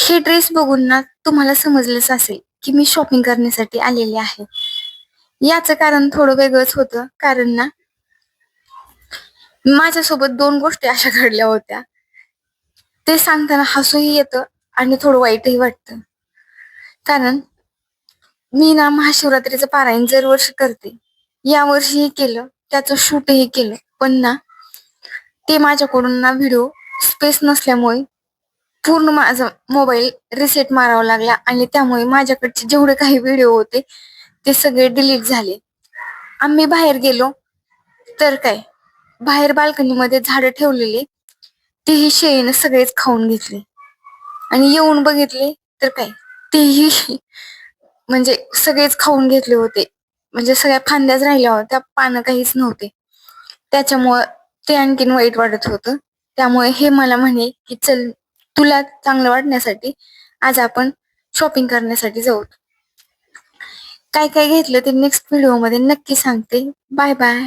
हे ड्रेस बघून ना तुम्हाला समजलंच असेल की मी शॉपिंग करण्यासाठी आलेले आहे. याचं कारण थोडं वेगळंच होतं. कारण ना माझ्यासोबत 2 गोष्टी अशा घडल्या होत्या. ते सांगताना हसूही येतं आणि थोडं वाईटही वाटतं. कारण मी ना महाशिवरात्रीचं पारायण दरवर्षी करते. यावर्षीही केलं, त्याचं शूटही केलं. पण ना ते माझ्याकडून ना व्हिडिओ स्पेस नसल्यामुळे पूर्ण माझा मोबाईल रिसेट मारावा लागला आणि त्यामुळे माझ्याकडचे जेवढे काही व्हिडिओ होते ते सगळे डिलीट झाले. आम्ही बाहेर गेलो तर काय, बाहेर बाल्कनीमध्ये झाडं ठेवलेली, तीही शेळीनं सगळेच खाऊन घेतली आणि येऊन बघितले तर काय, तेही म्हणजे सगळेच खाऊन घेतले होते. म्हणजे सगळ्या फांद्याच राहिल्या होत्या, पानं काहीच नव्हते. त्याच्यामुळं ते आणखीन वाईट वाटत होतं. त्यामुळे हे मला म्हणे, की "चल, तुला चांगलं वाटण्यासाठी आज आपण शॉपिंग करण्यासाठी जाऊ." काय काय घेतलं ते नेक्स्ट व्हिडिओमध्ये नक्की सांगते. Bye bye.